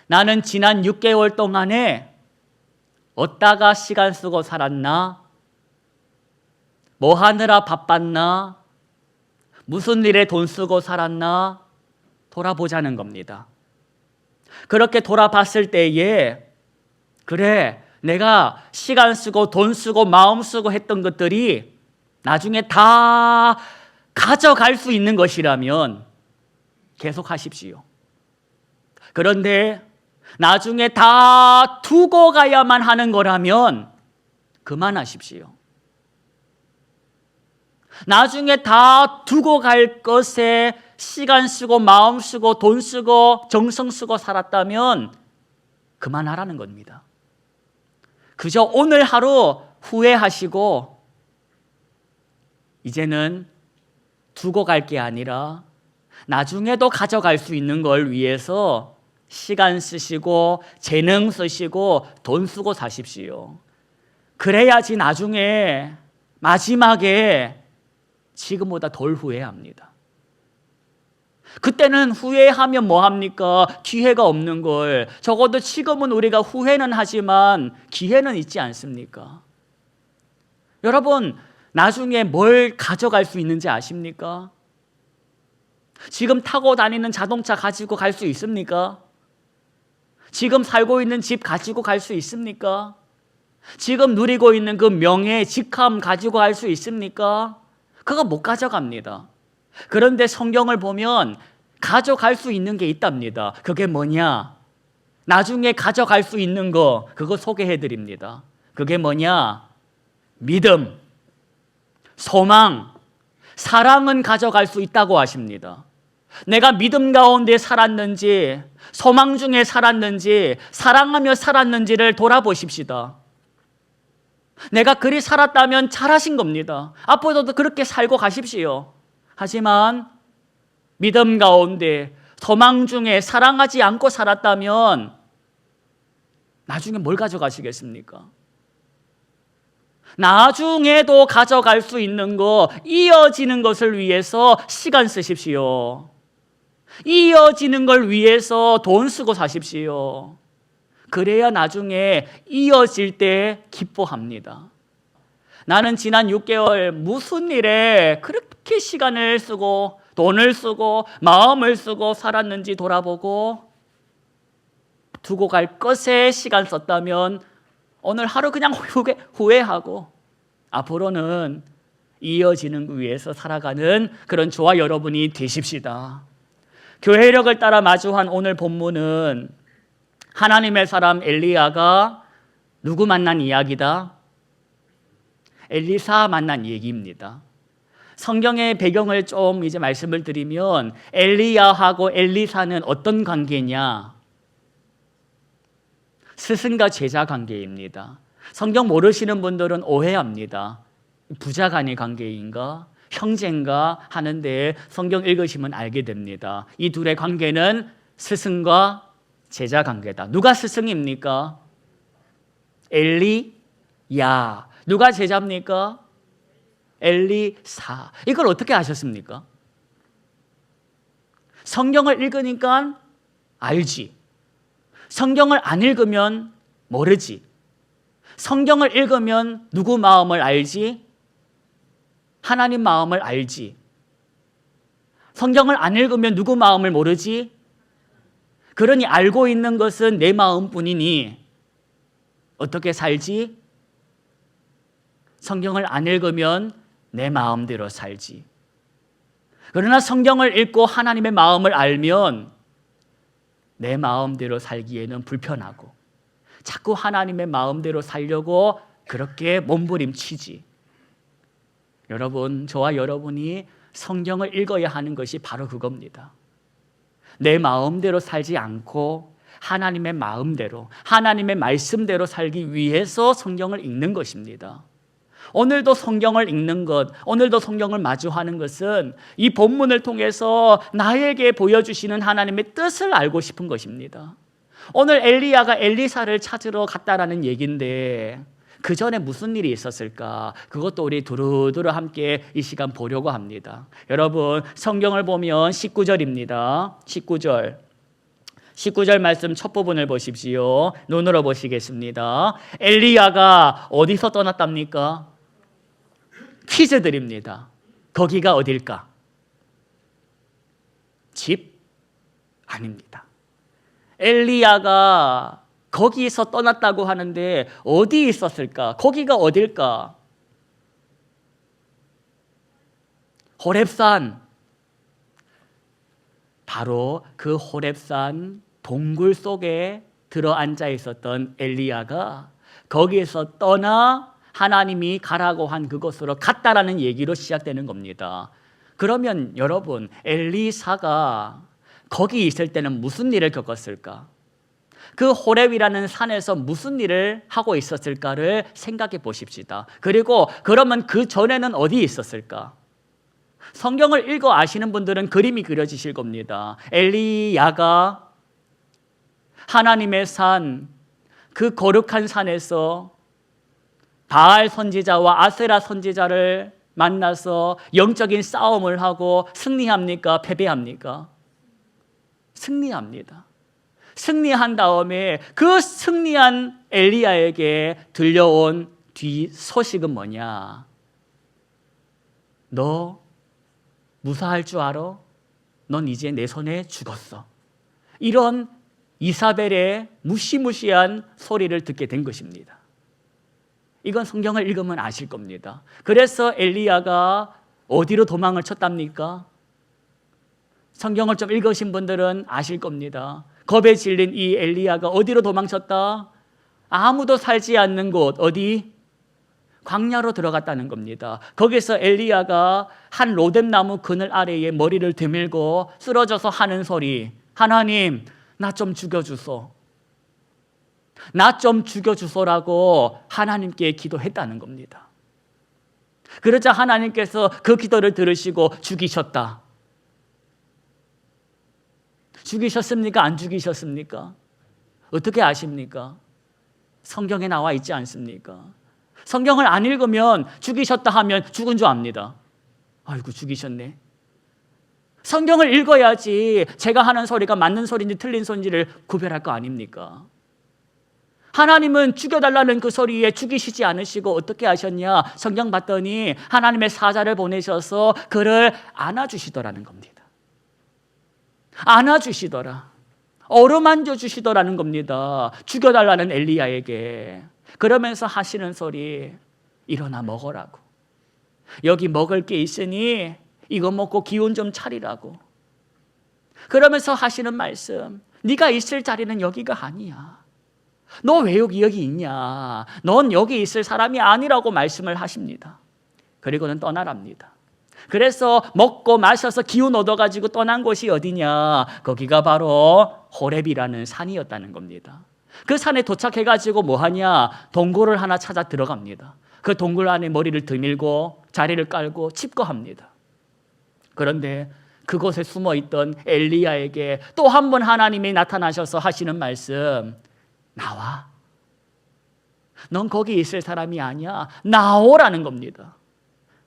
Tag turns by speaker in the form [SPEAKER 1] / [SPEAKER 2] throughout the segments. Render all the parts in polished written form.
[SPEAKER 1] 나는 지난 6개월 동안에 어디다가 시간 쓰고 살았나? 뭐 하느라 바빴나? 무슨 일에 돈 쓰고 살았나? 돌아보자는 겁니다. 그렇게 돌아봤을 때에 그래, 내가 시간 쓰고 돈 쓰고 마음 쓰고 했던 것들이 나중에 다 가져갈 수 있는 것이라면 계속 하십시오. 그런데 나중에 다 두고 가야만 하는 거라면 그만하십시오. 나중에 다 두고 갈 것에 시간 쓰고 마음 쓰고 돈 쓰고 정성 쓰고 살았다면 그만하라는 겁니다. 그저 오늘 하루 후회하시고 이제는 두고 갈 게 아니라 나중에도 가져갈 수 있는 걸 위해서 시간 쓰시고 재능 쓰시고 돈 쓰고 사십시오. 그래야지 나중에 마지막에 지금보다 덜 후회합니다. 그때는 후회하면 뭐합니까? 기회가 없는 걸. 적어도 지금은 우리가 후회는 하지만 기회는 있지 않습니까? 여러분, 나중에 뭘 가져갈 수 있는지 아십니까? 지금 타고 다니는 자동차 가지고 갈 수 있습니까? 지금 살고 있는 집 가지고 갈 수 있습니까? 지금 누리고 있는 그 명예, 직함 가지고 갈 수 있습니까? 그거 못 가져갑니다. 그런데 성경을 보면 가져갈 수 있는 게 있답니다. 그게 뭐냐? 나중에 가져갈 수 있는 거, 그거 소개해 드립니다. 그게 뭐냐? 믿음, 소망, 사랑은 가져갈 수 있다고 하십니다. 내가 믿음 가운데 살았는지, 소망 중에 살았는지, 사랑하며 살았는지를 돌아보십시다. 내가 그리 살았다면 잘하신 겁니다. 앞으로도 그렇게 살고 가십시오. 하지만 믿음 가운데 소망 중에 사랑하지 않고 살았다면 나중에 뭘 가져가시겠습니까? 나중에도 가져갈 수 있는 거, 이어지는 것을 위해서 시간 쓰십시오. 이어지는 걸 위해서 돈 쓰고 사십시오. 그래야 나중에 이어질 때 기뻐합니다. 나는 지난 6개월 무슨 일에 그렇게 시간을 쓰고 돈을 쓰고 마음을 쓰고 살았는지 돌아보고 두고 갈 것에 시간 썼다면 오늘 하루 그냥 후회하고 앞으로는 이어지는 것 위해서 살아가는 그런 저와 여러분이 되십시다. 교회력을 따라 마주한 오늘 본문은 하나님의 사람 엘리야가 누구 만난 이야기다? 엘리사 만난 얘기입니다. 성경의 배경을 좀 이제 말씀을 드리면 엘리야하고 엘리사는 어떤 관계냐? 스승과 제자 관계입니다. 성경 모르시는 분들은 오해합니다. 부자 간의 관계인가? 형제인가? 하는데 성경 읽으시면 알게 됩니다. 이 둘의 관계는 스승과 제자 관계다. 누가 스승입니까? 엘리야. 누가 제자입니까? 엘리사. 이걸 어떻게 아셨습니까? 성경을 읽으니까 알지. 성경을 안 읽으면 모르지. 성경을 읽으면 누구 마음을 알지? 하나님 마음을 알지. 성경을 안 읽으면 누구 마음을 모르지? 그러니 알고 있는 것은 내 마음뿐이니 어떻게 살지? 성경을 안 읽으면 내 마음대로 살지. 그러나 성경을 읽고 하나님의 마음을 알면 내 마음대로 살기에는 불편하고 자꾸 하나님의 마음대로 살려고 그렇게 몸부림치지. 여러분, 저와 여러분이 성경을 읽어야 하는 것이 바로 그겁니다. 내 마음대로 살지 않고 하나님의 마음대로, 하나님의 말씀대로 살기 위해서 성경을 읽는 것입니다. 오늘도 성경을 읽는 것, 오늘도 성경을 마주하는 것은 이 본문을 통해서 나에게 보여주시는 하나님의 뜻을 알고 싶은 것입니다. 오늘 엘리야가 엘리사를 찾으러 갔다라는 얘기인데 그 전에 무슨 일이 있었을까? 그것도 우리 두루두루 함께 이 시간 보려고 합니다. 여러분, 성경을 보면 19절입니다. 19절 말씀 첫 부분을 보십시오. 눈으로 보시겠습니다. 엘리야가 어디서 떠났답니까? 퀴즈 드립니다. 거기가 어딜까? 집? 아닙니다. 엘리야가 거기서 떠났다고 하는데 어디 있었을까? 거기가 어딜까? 호렙산. 바로 그 호렙산 동굴 속에 들어앉아 있었던 엘리야가 거기에서 떠나 하나님이 가라고 한 그곳으로 갔다라는 얘기로 시작되는 겁니다. 그러면 여러분, 엘리사가 거기 있을 때는 무슨 일을 겪었을까? 그 호렙이라는 산에서 무슨 일을 하고 있었을까를 생각해 보십시다. 그리고 그러면 그 전에는 어디 있었을까? 성경을 읽어 아시는 분들은 그림이 그려지실 겁니다. 엘리야가 하나님의 산, 그 거룩한 산에서 바알 선지자와 아세라 선지자를 만나서 영적인 싸움을 하고 승리합니까? 패배합니까? 승리합니다. 승리한 다음에 그 승리한 엘리야에게 들려온 뒤 소식은 뭐냐? 너 무사할 줄 알아? 넌 이제 내 손에 죽었어. 이런 이사벨의 무시무시한 소리를 듣게 된 것입니다. 이건 성경을 읽으면 아실 겁니다. 그래서 엘리야가 어디로 도망을 쳤답니까? 성경을 좀 읽으신 분들은 아실 겁니다. 겁에 질린 이 엘리야가 어디로 도망쳤다? 아무도 살지 않는 곳, 어디? 광야로 들어갔다는 겁니다. 거기서 엘리야가 한 로뎀나무 그늘 아래에 머리를 드밀고 쓰러져서 하는 소리, 하나님, 나 좀 죽여주소. 나 좀 죽여주소라고 하나님께 기도했다는 겁니다. 그러자 하나님께서 그 기도를 들으시고 죽이셨다. 죽이셨습니까? 안 죽이셨습니까? 어떻게 아십니까? 성경에 나와 있지 않습니까? 성경을 안 읽으면 죽이셨다 하면 죽은 줄 압니다. 아이고, 죽이셨네. 성경을 읽어야지 제가 하는 소리가 맞는 소리인지 틀린 소리인지를 구별할 거 아닙니까? 하나님은 죽여달라는 그 소리에 죽이시지 않으시고 어떻게 하셨냐? 성경 봤더니 하나님의 사자를 보내셔서 그를 안아주시더라는 겁니다. 안아주시더라. 어루만져 주시더라는 겁니다. 죽여달라는 엘리야에게. 그러면서 하시는 소리, 일어나 먹으라고. 여기 먹을 게 있으니 이거 먹고 기운 좀 차리라고. 그러면서 하시는 말씀, 네가 있을 자리는 여기가 아니야. 너 왜 여기 있냐? 넌 여기 있을 사람이 아니라고 말씀을 하십니다. 그리고는 떠나랍니다. 그래서 먹고 마셔서 기운 얻어가지고 떠난 곳이 어디냐? 거기가 바로 호렙이라는 산이었다는 겁니다. 그 산에 도착해가지고 뭐하냐? 동굴을 하나 찾아 들어갑니다. 그 동굴 안에 머리를 드밀고 자리를 깔고 칩거합니다. 그런데 그곳에 숨어있던 엘리야에게 또 한 번 하나님이 나타나셔서 하시는 말씀, 나와. 넌 거기 있을 사람이 아니야. 나오라는 겁니다.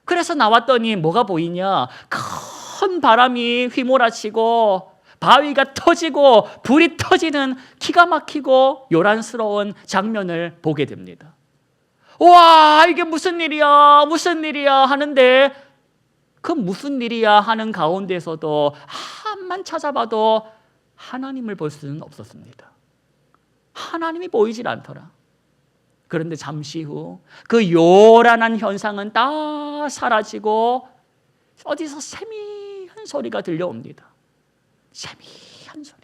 [SPEAKER 1] 그래서 나왔더니 뭐가 보이냐? 큰 바람이 휘몰아치고 바위가 터지고 불이 터지는 기가 막히고 요란스러운 장면을 보게 됩니다. 와, 이게 무슨 일이야? 무슨 일이야? 하는데 그 무슨 일이야 하는 가운데서도 한만 찾아봐도 하나님을 볼 수는 없었습니다. 하나님이 보이질 않더라. 그런데 잠시 후 그 요란한 현상은 다 사라지고 어디서 세미한 소리가 들려옵니다. 세미한 소리.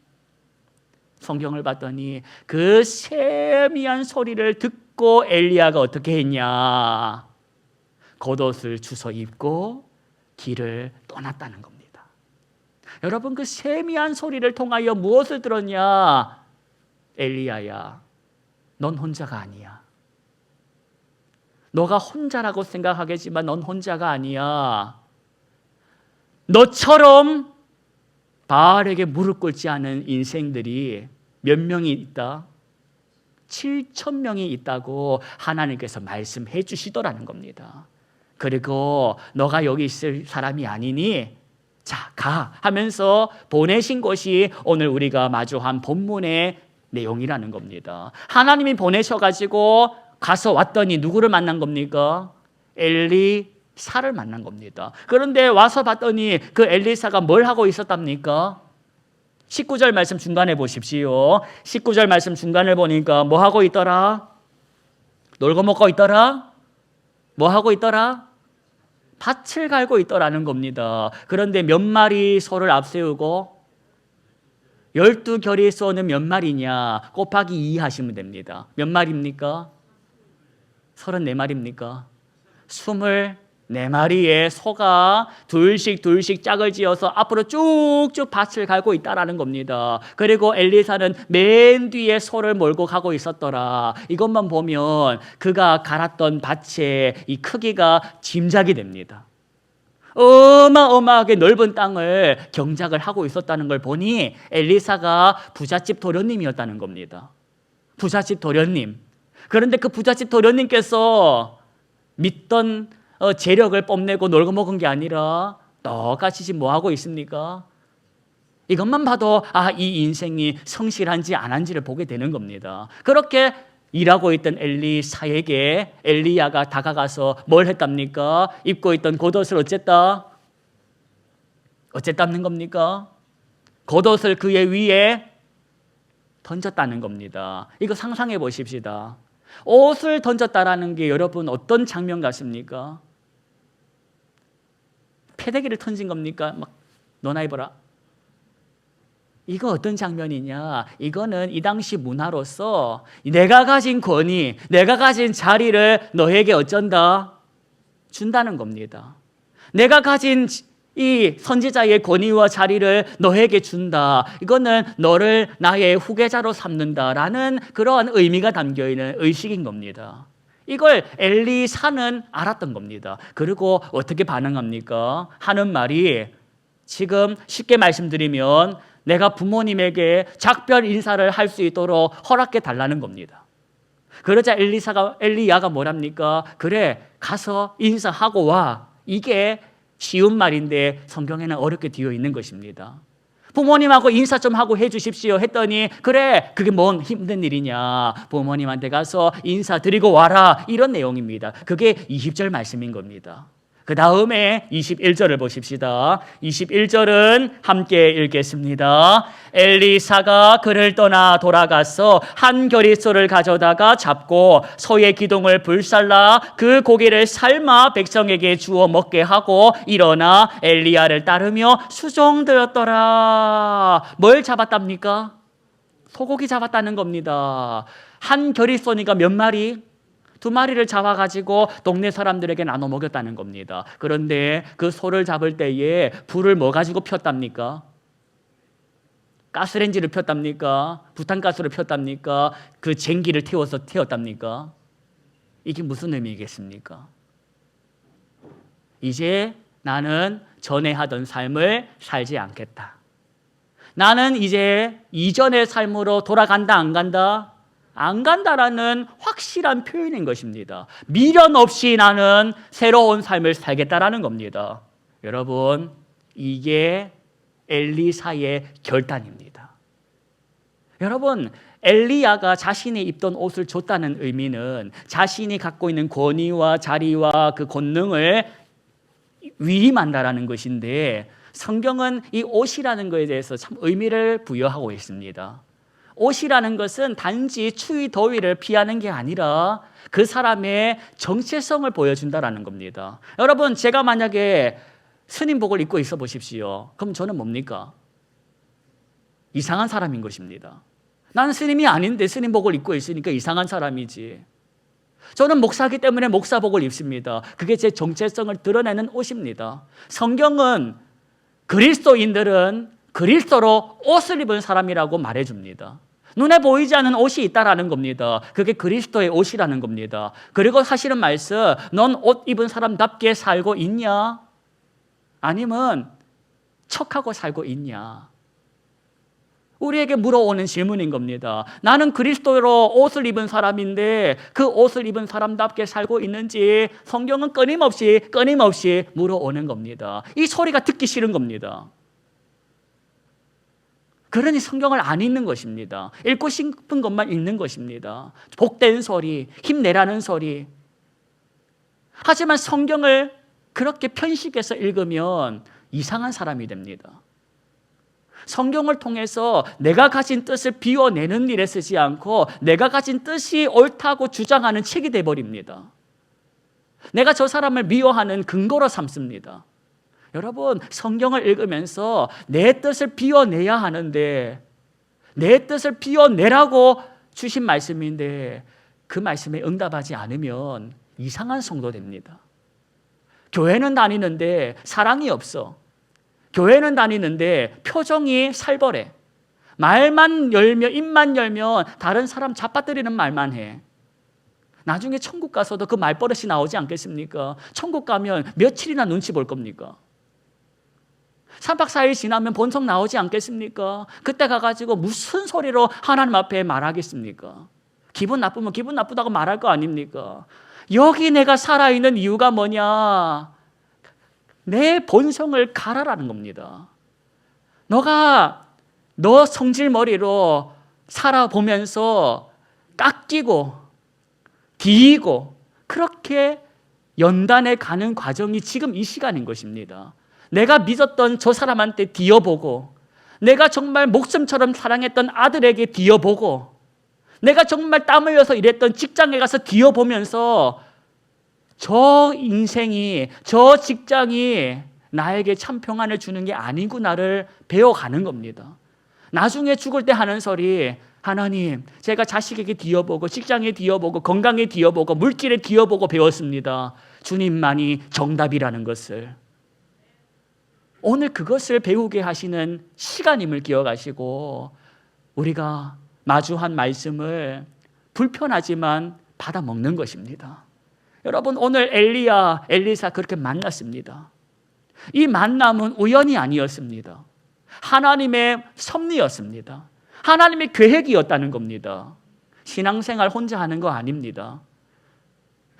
[SPEAKER 1] 성경을 봤더니 그 세미한 소리를 듣고 엘리야가 어떻게 했냐? 겉옷을 주워 입고 길을 떠났다는 겁니다. 여러분, 그 세미한 소리를 통하여 무엇을 들었냐? 엘리야야, 넌 혼자가 아니야. 너가 혼자라고 생각하겠지만 넌 혼자가 아니야. 너처럼 바알에게 무릎 꿇지 않은 인생들이 몇 명이 있다? 7,000명이 있다고 하나님께서 말씀해 주시더라는 겁니다. 그리고 너가 여기 있을 사람이 아니니 자, 가 하면서 보내신 것이 오늘 우리가 마주한 본문의 내용이라는 겁니다. 하나님이 보내셔가지고 가서 왔더니 누구를 만난 겁니까? 엘리사를 만난 겁니다. 그런데 와서 봤더니 그 엘리사가 뭘 하고 있었답니까? 19절 말씀 중간에 보십시오. 19절 말씀 중간을 보니까 뭐 하고 있더라? 놀고 먹고 있더라? 뭐 하고 있더라? 밭을 갈고 있더라는 겁니다. 그런데 몇 마리 소를 앞세우고 12결의 소는 몇 마리냐? 곱하기 2 하시면 됩니다. 몇 마리입니까? 34마리입니까? 24마리의 소가 둘씩 짝을 지어서 앞으로 쭉쭉 밭을 갈고 있다라는 겁니다. 그리고 엘리사는 맨 뒤에 소를 몰고 가고 있었더라. 이것만 보면 그가 갈았던 밭의 이 크기가 짐작이 됩니다. 어마어마하게 넓은 땅을 경작을 하고 있었다는 걸 보니 엘리사가 부잣집 도련님이었다는 겁니다. 부잣집 도련님. 그런데 그 부잣집 도련님께서 믿던 재력을 뽐내고 놀고 먹은 게 아니라 똑같이 지금 뭐 하고 있습니까? 이것만 봐도 이 인생이 성실한지 안 한지를 보게 되는 겁니다. 그렇게 일하고 있던 엘리사에게 엘리야가 다가가서 뭘 했답니까? 입고 있던 겉옷을 어쨌다는 겁니까? 겉옷을 그의 위에 던졌다는 겁니다. 이거 상상해 보십시다. 옷을 던졌다라는 게 여러분 어떤 장면 같습니까? 패대기를 던진 겁니까? 막 너나 입어라. 이거 어떤 장면이냐? 이거는 이 당시 문화로서 내가 가진 권위, 내가 가진 자리를 너에게 어쩐다? 준다는 겁니다. 내가 가진 이 선지자의 권위와 자리를 너에게 준다. 이거는 너를 나의 후계자로 삼는다라는 그러한 의미가 담겨있는 의식인 겁니다. 이걸 엘리사는 알았던 겁니다. 그리고 어떻게 반응합니까? 하는 말이 지금 쉽게 말씀드리면 내가 부모님에게 작별 인사를 할 수 있도록 허락해 달라는 겁니다. 그러자 엘리야가 뭐랍니까? 그래, 가서 인사하고 와. 이게 쉬운 말인데 성경에는 어렵게 되어 있는 것입니다. 부모님하고 인사 좀 하고 해주십시오 했더니 그래, 그게 뭔 힘든 일이냐. 부모님한테 가서 인사드리고 와라. 이런 내용입니다. 그게 20절 말씀인 겁니다. 그 다음에 21절을 보십시다. 21절은 함께 읽겠습니다. 엘리사가 그를 떠나 돌아가서 한 겨릿소를 가져다가 잡고 소의 기둥을 불살라 그 고기를 삶아 백성에게 주어 먹게 하고 일어나 엘리야를 따르며 수종되었더라. 뭘 잡았답니까? 소고기 잡았다는 겁니다. 한 겨릿소니까 몇 마리? 2마리를 잡아가지고 동네 사람들에게 나눠 먹였다는 겁니다. 그런데 그 소를 잡을 때에 불을 뭐 가지고 폈답니까? 가스레인지를 폈답니까? 부탄가스를 폈답니까? 그 쟁기를 태워서 태웠답니까? 이게 무슨 의미겠습니까? 이제 나는 전에 하던 삶을 살지 않겠다. 나는 이제 이전의 삶으로 돌아간다, 안 간다? 안 간다라는 확실한 표현인 것입니다. 미련 없이 나는 새로운 삶을 살겠다라는 겁니다. 여러분, 이게 엘리사의 결단입니다. 여러분, 엘리야가 자신이 입던 옷을 줬다는 의미는 자신이 갖고 있는 권위와 자리와 그 권능을 위임한다라는 것인데 성경은 이 옷이라는 것에 대해서 참 의미를 부여하고 있습니다. 옷이라는 것은 단지 추위 더위를 피하는 게 아니라 그 사람의 정체성을 보여준다라는 겁니다. 여러분, 제가 만약에 스님복을 입고 있어 보십시오. 그럼 저는 뭡니까? 이상한 사람인 것입니다. 나는 스님이 아닌데 스님복을 입고 있으니까 이상한 사람이지. 저는 목사이기 때문에 목사복을 입습니다. 그게 제 정체성을 드러내는 옷입니다. 성경은 그리스도인들은 그리스도로 옷을 입은 사람이라고 말해줍니다. 눈에 보이지 않는 옷이 있다라는 겁니다. 그게 그리스도의 옷이라는 겁니다. 그리고 하시는 말씀, 넌 옷 입은 사람답게 살고 있냐? 아니면 척하고 살고 있냐? 우리에게 물어오는 질문인 겁니다. 나는 그리스도로 옷을 입은 사람인데 그 옷을 입은 사람답게 살고 있는지 성경은 끊임없이 물어오는 겁니다. 이 소리가 듣기 싫은 겁니다. 그러니 성경을 안 읽는 것입니다. 읽고 싶은 것만 읽는 것입니다. 복된 소리, 힘내라는 소리. 하지만 성경을 그렇게 편식해서 읽으면 이상한 사람이 됩니다. 성경을 통해서 내가 가진 뜻을 비워내는 일에 쓰지 않고 내가 가진 뜻이 옳다고 주장하는 책이 돼버립니다. 내가 저 사람을 미워하는 근거로 삼습니다. 여러분, 성경을 읽으면서 내 뜻을 비워내야 하는데 내 뜻을 비워내라고 주신 말씀인데 그 말씀에 응답하지 않으면 이상한 성도 됩니다. 교회는 다니는데 사랑이 없어. 교회는 다니는데 표정이 살벌해. 말만 열면, 입만 열면 다른 사람 잡아뜨리는 말만 해. 나중에 천국 가서도 그 말버릇이 나오지 않겠습니까? 천국 가면 며칠이나 눈치 볼 겁니까? 3박 4일 지나면 본성 나오지 않겠습니까? 그때 가가지고 무슨 소리로 하나님 앞에 말하겠습니까? 기분 나쁘면 기분 나쁘다고 말할 거 아닙니까? 여기 내가 살아있는 이유가 뭐냐? 내 본성을 갈아라는 겁니다. 너 성질머리로 살아보면서 깎이고 뒤이고 그렇게 연단해 가는 과정이 지금 이 시간인 것입니다. 내가 믿었던 저 사람한테 뒤어보고 내가 정말 목숨처럼 사랑했던 아들에게 뒤어보고 내가 정말 땀 흘려서 일했던 직장에 가서 뒤어보면서 저 인생이, 저 직장이 나에게 참 평안을 주는 게 아니구나를 배워가는 겁니다. 나중에 죽을 때 하는 소리, 하나님, 제가 자식에게 뒤어보고 직장에 뒤어보고 건강에 뒤어보고 물질에 뒤어보고 배웠습니다. 주님만이 정답이라는 것을. 오늘 그것을 배우게 하시는 시간임을 기억하시고 우리가 마주한 말씀을 불편하지만 받아 먹는 것입니다. 여러분, 오늘 엘리사 그렇게 만났습니다. 이 만남은 우연이 아니었습니다. 하나님의 섭리였습니다. 하나님의 계획이었다는 겁니다. 신앙생활 혼자 하는 거 아닙니다.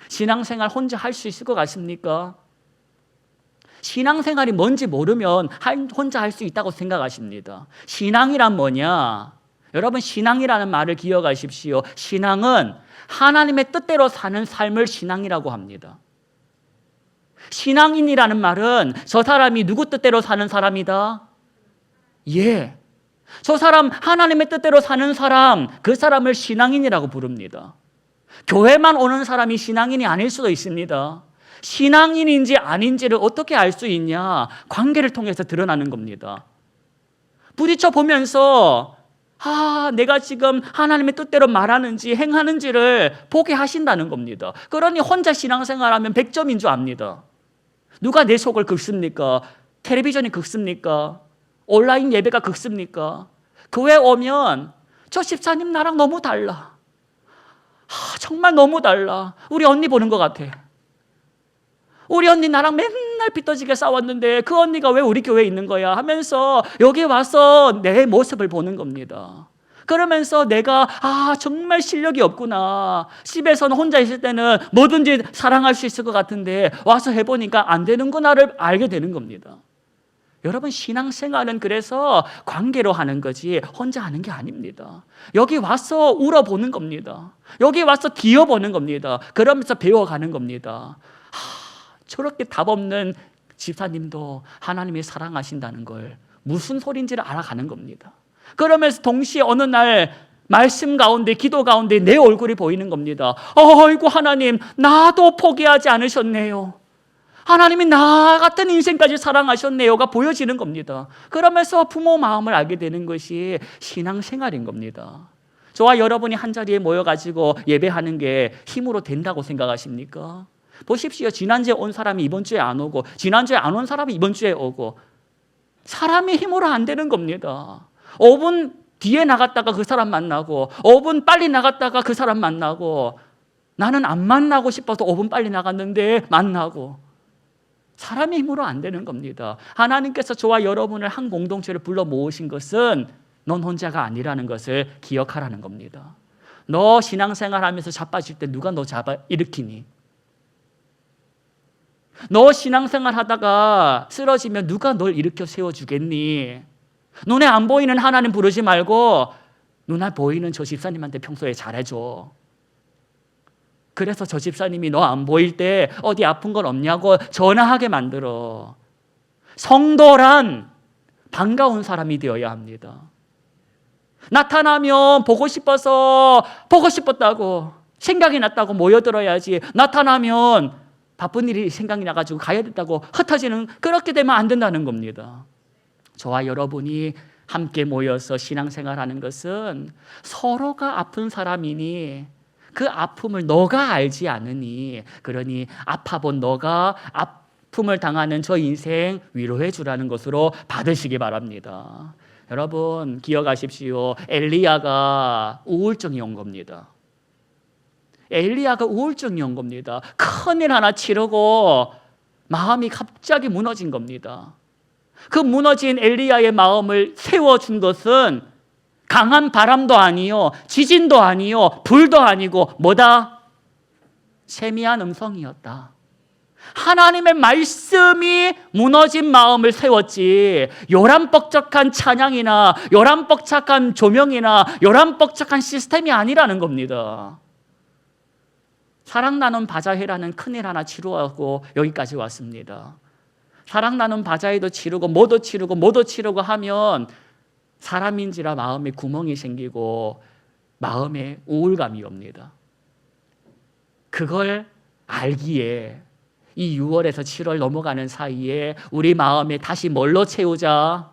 [SPEAKER 1] 신앙생활 혼자 할 수 있을 것 같습니까? 신앙생활이 뭔지 모르면 혼자 할 수 있다고 생각하십니다. 신앙이란 뭐냐? 여러분, 신앙이라는 말을 기억하십시오. 신앙은 하나님의 뜻대로 사는 삶을 신앙이라고 합니다. 신앙인이라는 말은 저 사람이 누구 뜻대로 사는 사람이다? 예. 저 사람 하나님의 뜻대로 사는 사람, 그 사람을 신앙인이라고 부릅니다. 교회만 오는 사람이 신앙인이 아닐 수도 있습니다. 신앙인인지 아닌지를 어떻게 알 수 있냐? 관계를 통해서 드러나는 겁니다. 부딪혀 보면서 내가 지금 하나님의 뜻대로 말하는지 행하는지를 보게 하신다는 겁니다. 그러니 혼자 신앙생활하면 100점인 줄 압니다. 누가 내 속을 긁습니까? 텔레비전이 긁습니까? 온라인 예배가 긁습니까? 교회 오면 저 집사님 나랑 너무 달라. 정말 너무 달라. 우리 언니 보는 것 같아. 우리 언니 나랑 맨날 삐뚤지게 싸웠는데 그 언니가 왜 우리 교회에 있는 거야 하면서 여기 와서 내 모습을 보는 겁니다. 그러면서 내가 정말 실력이 없구나. 집에서는 혼자 있을 때는 뭐든지 사랑할 수 있을 것 같은데 와서 해보니까 안 되는구나를 알게 되는 겁니다. 여러분, 신앙생활은 그래서 관계로 하는 거지 혼자 하는 게 아닙니다. 여기 와서 울어보는 겁니다. 여기 와서 뒤어보는 겁니다. 그러면서 배워가는 겁니다. 저렇게 답 없는 집사님도 하나님이 사랑하신다는 걸 무슨 소린지를 알아가는 겁니다. 그러면서 동시에 어느 날 말씀 가운데, 기도 가운데 내 얼굴이 보이는 겁니다. 아이고 하나님, 나도 포기하지 않으셨네요. 하나님이 나 같은 인생까지 사랑하셨네요가 보여지는 겁니다. 그러면서 부모 마음을 알게 되는 것이 신앙생활인 겁니다. 저와 여러분이 한자리에 모여가지고 예배하는 게 힘으로 된다고 생각하십니까? 보십시오. 지난주에 온 사람이 이번 주에 안 오고 지난주에 안 온 사람이 이번 주에 오고 사람의 힘으로 안 되는 겁니다. 5분 뒤에 나갔다가 그 사람 만나고 5분 빨리 나갔다가 그 사람 만나고 나는 안 만나고 싶어서 5분 빨리 나갔는데 만나고 사람의 힘으로 안 되는 겁니다. 하나님께서 저와 여러분을 한 공동체를 불러 모으신 것은 넌 혼자가 아니라는 것을 기억하라는 겁니다. 너 신앙생활하면서 자빠질 때 누가 너 잡아 일으키니? 너 신앙생활 하다가 쓰러지면 누가 널 일으켜 세워주겠니? 눈에 안 보이는 하나님 부르지 말고 눈에 보이는 저 집사님한테 평소에 잘해줘. 그래서 저 집사님이 너 안 보일 때 어디 아픈 건 없냐고 전화하게 만들어. 성도란 반가운 사람이 되어야 합니다. 나타나면 보고 싶어서 보고 싶었다고 생각이 났다고 모여들어야지, 나타나면 바쁜 일이 생각이 나가지고 가야 된다고 흩어지는, 그렇게 되면 안 된다는 겁니다. 저와 여러분이 함께 모여서 신앙생활하는 것은 서로가 아픈 사람이니 그 아픔을 너가 알지 않으니, 그러니 아파본 너가 아픔을 당하는 저 인생 위로해 주라는 것으로 받으시기 바랍니다. 여러분 기억하십시오. 엘리야가 우울증이 온 겁니다. 엘리야가 우울증이 온 겁니다. 큰일 하나 치르고 마음이 갑자기 무너진 겁니다. 그 무너진 엘리야의 마음을 세워준 것은 강한 바람도 아니요, 지진도 아니요, 불도 아니고 뭐다? 세미한 음성이었다. 하나님의 말씀이 무너진 마음을 세웠지, 요란뻑적한 찬양이나 요란뻑적한 조명이나 요란뻑적한 시스템이 아니라는 겁니다. 사랑 나눔 바자회라는 큰일 하나 치루하고 여기까지 왔습니다. 사랑 나눔 바자회도 치르고 뭐도 치르고 하면 사람인지라 마음에 구멍이 생기고 마음에 우울감이 옵니다. 그걸 알기에 이 6월에서 7월 넘어가는 사이에 우리 마음에 다시 뭘로 채우자?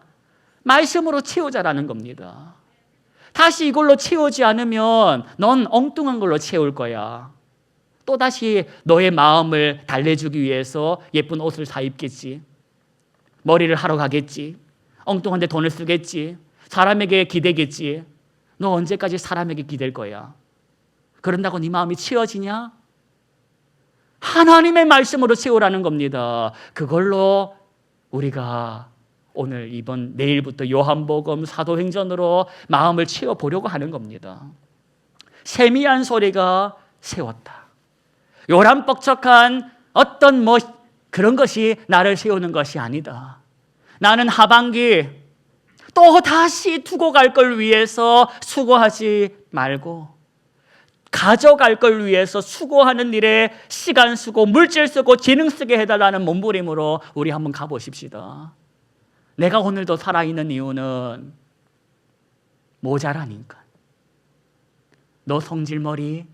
[SPEAKER 1] 말씀으로 채우자라는 겁니다. 다시 이걸로 채우지 않으면 넌 엉뚱한 걸로 채울 거야. 또다시 너의 마음을 달래주기 위해서 예쁜 옷을 사 입겠지, 머리를 하러 가겠지, 엉뚱한 데 돈을 쓰겠지, 사람에게 기대겠지. 너 언제까지 사람에게 기댈 거야? 그런다고 네 마음이 채워지냐? 하나님의 말씀으로 채우라는 겁니다. 그걸로 우리가 오늘 이번 내일부터 요한복음 사도행전으로 마음을 채워보려고 하는 겁니다. 세미한 소리가 세웠다. 요란뻑적한 어떤 그런 것이 나를 세우는 것이 아니다. 나는 하반기 또 다시 두고 갈 걸 위해서 수고하지 말고 가져갈 걸 위해서 수고하는 일에 시간 쓰고 물질 쓰고 재능 쓰게 해달라는 몸부림으로 우리 한번 가보십시다. 내가 오늘도 살아있는 이유는 모자라니까. 너 성질머리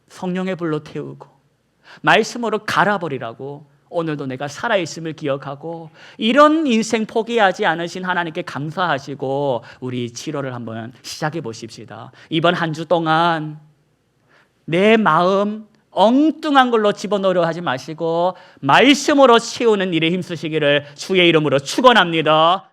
[SPEAKER 1] 성령의 불로 태우고 말씀으로 갈아버리라고 오늘도 내가 살아있음을 기억하고 이런 인생 포기하지 않으신 하나님께 감사하시고 우리 7월을 한번 시작해 보십시다. 이번 한 주 동안 내 마음 엉뚱한 걸로 집어넣으려 하지 마시고 말씀으로 채우는 일에 힘쓰시기를 주의 이름으로 축원합니다.